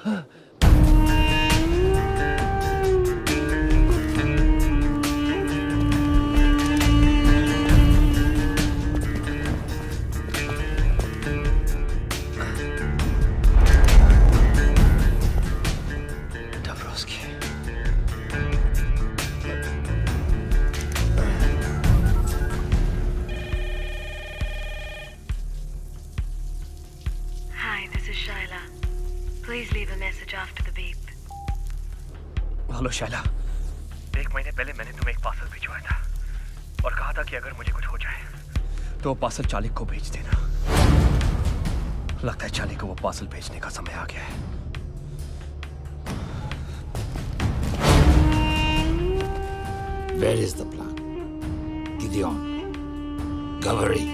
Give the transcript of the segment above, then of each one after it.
Hello Shaila, 1 महीने पहले मैंने तुम्हें एक पार्सल भिजवाया था और कहा था कि अगर मुझे कुछ हो जाए तो पार्सल चालिक को भेज देना। लगता है चालिक को वो पार्सल भेजने का समय आ गया है। Where is the plan? Gideon, Gavary.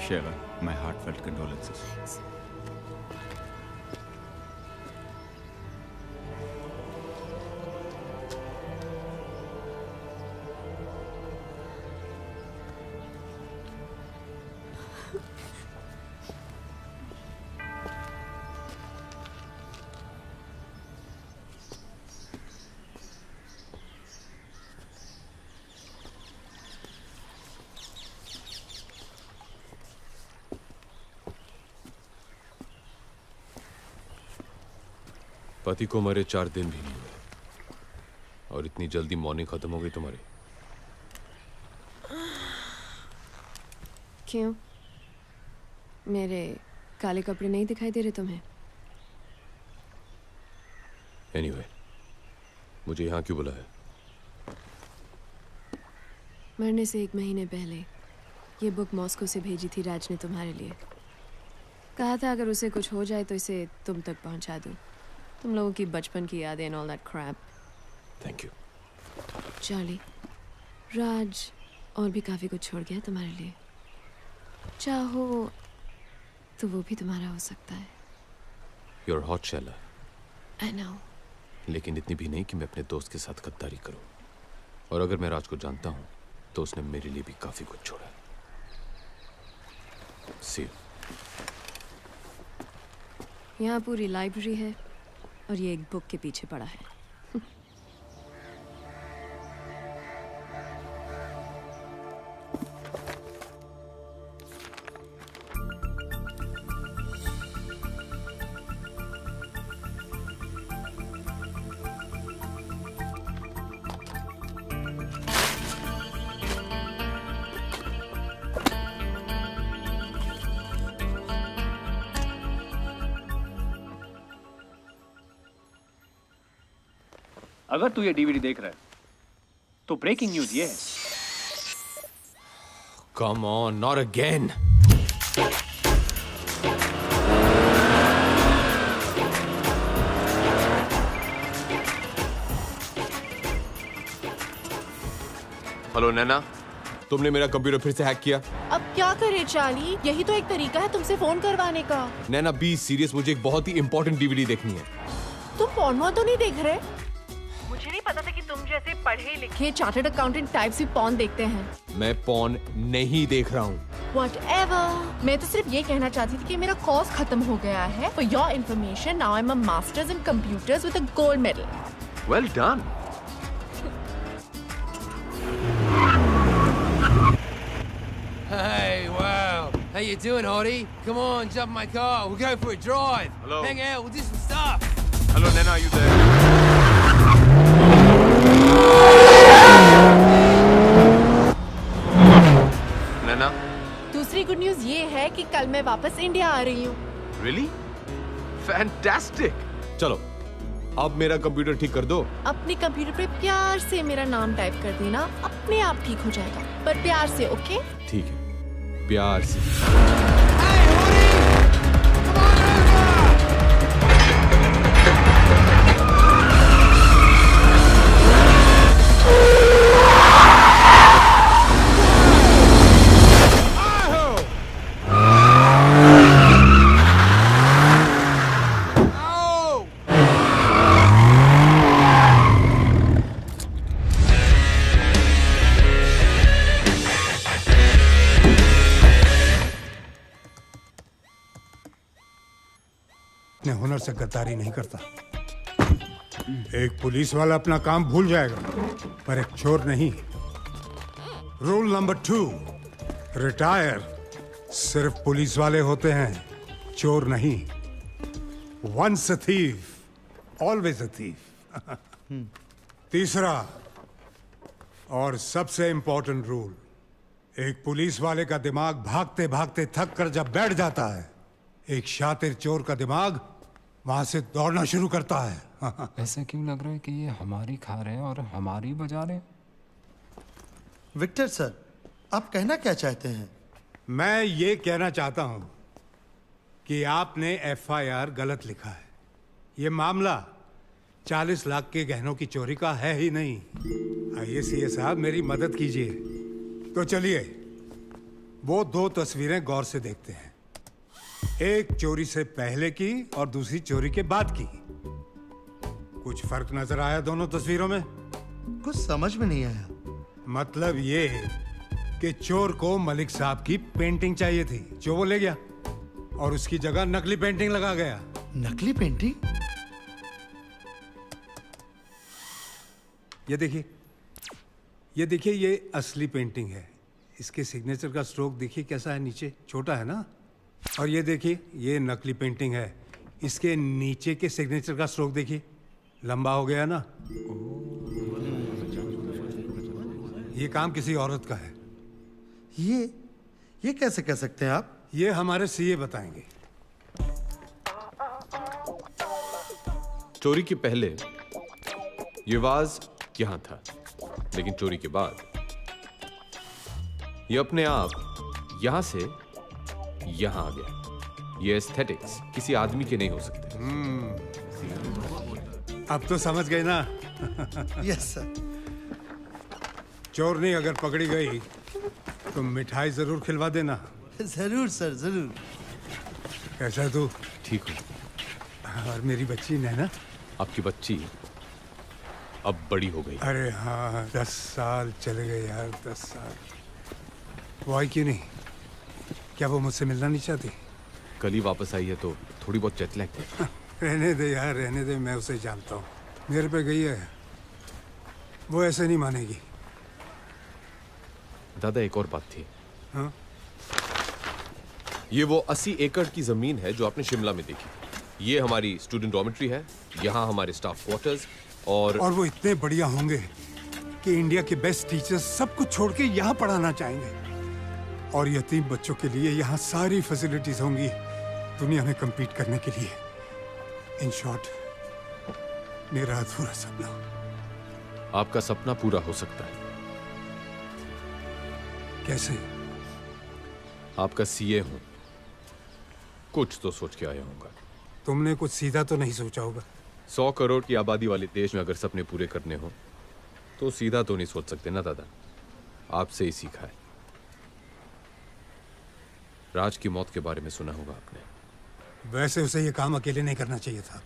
Shaiva, my heartfelt condolences. पति को मरे 4 दिन भी नहीं हुए और इतनी जल्दी मॉर्निंग खत्म हो गई तुम्हारी। क्यों? मेरे काले कपड़े नहीं दिखाई दे रहे तुम्हें? एनीवे, मुझे यहाँ क्यों बुलाया? मरने से 1 महीने पहले ये बुक मॉस्को से भेजी थी राज ने तुम्हारे लिए। कहा था अगर उसे कुछ हो जाए तो इसे तुम तक पहुंचा दूं। तुम लोगों की बचपन की यादें and all that crap. Thank you. Charlie, Raj और भी काफी कुछ छोड़ गया तुम्हारे लिए। चाहो तो वो भी तुम्हारा हो सकता है। You're hot, Shaila. I know. लेकिन इतनी भी नहीं कि मैं अपने दोस्त के साथ गद्दारी करूं। और अगर मैं राज को जानता हूं तो उसने मेरे लिए भी काफी कुछ छोड़ा है। See you. यहाँ पूरी लाइब्रेरी है और ये एक बुक के पीछे पड़ा है। अगर तू ये डीवीडी देख रहा है तो ब्रेकिंग न्यूज ये है। Come on, not again. Hello Naina, तुमने मेरा कंप्यूटर फिर से हैक किया। अब क्या करे चार्ली, यही तो एक तरीका है तुमसे फोन करवाने का। नैना बी सीरियस, मुझे एक बहुत ही इंपॉर्टेंट डीवीडी देखनी है। तुम पॉर्न तो नहीं देख रहे? मुझे नहीं पता था कि तुम जैसे पढ़े लिखे चार्टर्ड अकाउंटेंट टाइप्स भी पॉर्न देखते हैं। मैं पॉर्न नहीं देख रहा हूँ। Whatever. मैं तो सिर्फ ये कहना चाहती थी कि मेरा कोर्स खत्म हो गया है। For your information, now I'm a master's in computers with a gold medal. Well done. Hey, wow. How you doing, Hottie? Come on, jump in my car. We'll go for a drive. Hello. Hang out, we'll do some stuff. Hello, Nana, are you there? नैना? दूसरी good news ये है कि कल मैं वापस India आ रही हूँ। Really? Fantastic. चलो, अब मेरा कंप्यूटर ठीक कर दो। अपने कंप्यूटर पे प्यार से मेरा नाम टाइप कर देना, अपने आप ठीक हो जाएगा। पर प्यार से, ओके? ठीक है, प्यार से। Hey, Hottie! अपने हुनर से गद्दारी नहीं करता। एक पुलिस वाला अपना काम भूल जाएगा, पर एक चोर नहीं। रूल नंबर 2, रिटायर सिर्फ पुलिस वाले होते हैं, चोर नहीं। Once a thief, always a thief. तीसरा और सबसे इंपॉर्टेंट रूल, एक पुलिस वाले का दिमाग भागते भागते थक कर जब बैठ जाता है, एक शातिर चोर का दिमाग वहां से दौड़ना शुरू करता है। ऐसा क्यों लग रहा है कि ये हमारी खा रहे हैं और हमारी बजा रहे हैं? विक्टर सर, आप कहना क्या चाहते हैं? मैं ये कहना चाहता हूं कि आपने FIR गलत लिखा है। ये मामला 40 लाख के गहनों की चोरी का है ही नहीं। आइए सीए साहब, मेरी मदद कीजिए। तो चलिए वो 2 तस्वीरें गौर से देखते हैं, एक चोरी से पहले की और दूसरी चोरी के बाद की। कुछ फर्क नजर आया दोनों तस्वीरों में? कुछ समझ में नहीं आया। मतलब ये कि चोर को मलिक साहब की पेंटिंग चाहिए थी, जो वो ले गया, और उसकी जगह नकली पेंटिंग लगा गया। नकली पेंटिंग? ये देखिए, ये देखिए, ये असली पेंटिंग है। इसके सिग्नेचर का स्ट्रोक देखिए कैसा है, नीचे छोटा है ना। और ये देखिए, ये नकली पेंटिंग है, इसके नीचे के सिग्नेचर का स्ट्रोक देखिए, लंबा हो गया ना। ये काम किसी औरत का है। ये कैसे कह सकते हैं आप? ये हमारे सीए बताएंगे। चोरी के पहले ये वाज यहां था, लेकिन चोरी के बाद ये अपने आप यहां से यहां आ गया। ये एस्थेटिक्स किसी आदमी के नहीं हो सकते। अब तो समझ गए ना? Yes sir. चोरनी अगर पकड़ी गई तो मिठाई जरूर खिलवा देना। जरूर सर, जरूर। कैसा तू? ठीक हूँ। और मेरी बच्ची नैना? आपकी बच्ची अब बड़ी हो गई। अरे हाँ, 10 साल चले गए यार, 10 साल। वो आई क्यों नहीं? क्या वो मुझसे मिलना नहीं चाहती? कल ही वापस आई है तो थोड़ी बहुत जेट लैग है। रहने दे यार, रहने दे, मैं उसे जानता हूँ। मेरे पे गई है, वो ऐसे नहीं मानेगी। दादा, एक और बात थी। हाँ? ये वो 80 एकड़ की जमीन है जो आपने शिमला में देखी। ये हमारी स्टूडेंट डॉर्मेट्री है, यहाँ हमारे स्टाफ क्वार्टर्स, और वो इतने बढ़िया होंगे कि इंडिया के बेस्ट टीचर्स सब कुछ छोड़ के यहाँ पढ़ाना चाहेंगे। और यतीम बच्चों के लिए यहाँ सारी फैसिलिटीज होंगी दुनिया में compete करने के लिए। इन शॉर्ट, मेरा अधूरा सपना। आपका सपना पूरा हो सकता है। कैसे? आपका सीए हूं, कुछ तो सोच के आया होगा। तुमने कुछ सीधा तो नहीं सोचा होगा। 100 करोड़ की आबादी वाले देश में अगर सपने पूरे करने हो तो सीधा तो नहीं सोच सकते ना दादा। आपसे ही सीखा है। राज की मौत के बारे में सुना होगा आपने। वैसे उसे ये काम अकेले नहीं करना चाहिए था।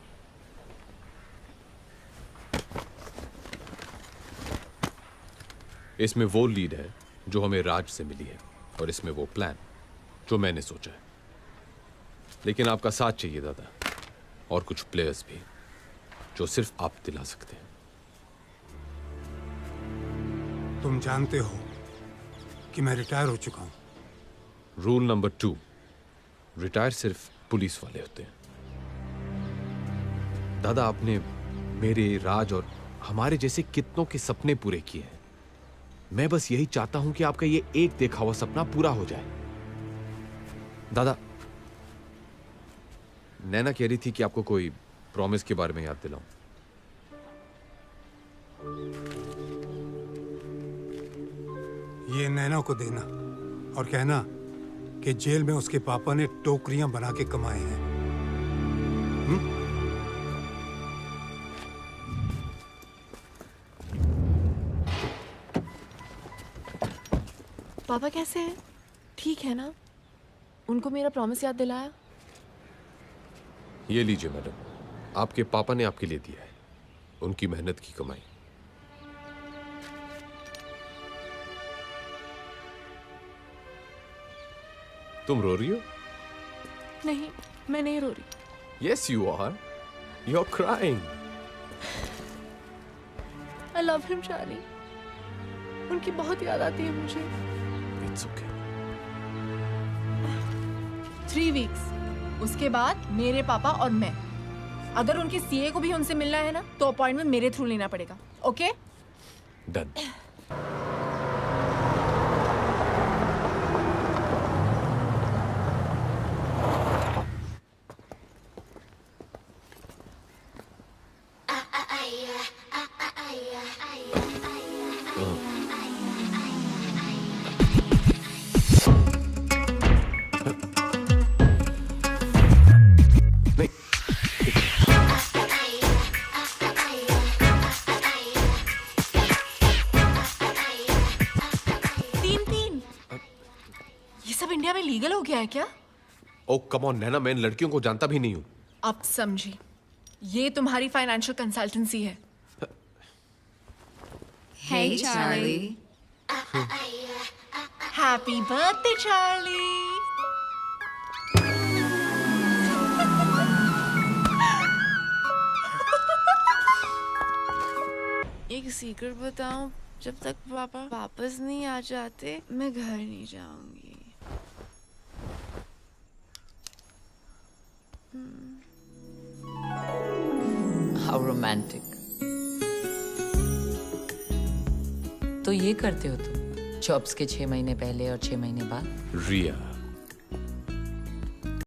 इसमें वो लीड है जो हमें राज से मिली है, और इसमें वो प्लान जो मैंने सोचा है। लेकिन आपका साथ चाहिए दादा, और कुछ प्लेयर्स भी जो सिर्फ आप दिला सकते हैं। तुम जानते हो कि मैं रिटायर हो चुका हूं। रूल नंबर 2, रिटायर सिर्फ पुलिस वाले होते हैं। दादा, आपने मेरे, राज और हमारे जैसे कितनों के सपने पूरे किए हैं। मैं बस यही चाहता हूं कि आपका ये एक देखा हुआ सपना पूरा हो जाए। दादा, नैना कह रही थी कि आपको कोई प्रॉमिस के बारे में याद दिलाऊं। ये नैना को देना और कहना कि जेल में उसके पापा ने टोकरियां बना के कमाए हैं। पापा कैसे हैं? ठीक है ना? उनको मेरा प्रॉमिस याद दिलाया? ये लीजिए मैडम, आपके पापा ने आपके लिए दिया है, उनकी मेहनत की कमाई। तुम रो रही हो? नहीं, मैं नहीं रो रही। Yes, you are. You're crying. I love him, Charlie. उनकी बहुत याद आती है मुझे. It's okay. 3 weeks. उसके बाद मेरे पापा और मैं. अगर उनके सीए को भी उनसे मिलना है ना, तो अपॉइंटमेंट मेरे थ्रू लेना पड़ेगा. ओके? Done. लीगल हो गया है क्या? Oh, come on, नैना, मैं इन लड़कियों को जानता भी नहीं हूँ. अब समझी. ये तुम्हारी फाइनेंशियल कंसल्टेंसी है. Hey, Charlie. Happy birthday, Charlie. एक सीक्रेट बताऊं, जब तक पापा वापस नहीं आ जाते मैं घर नहीं जाऊंगी. How romantic. तो ये करते हो तुम जॉब्स के 6 महीने पहले और 6 महीने बाद? रिया,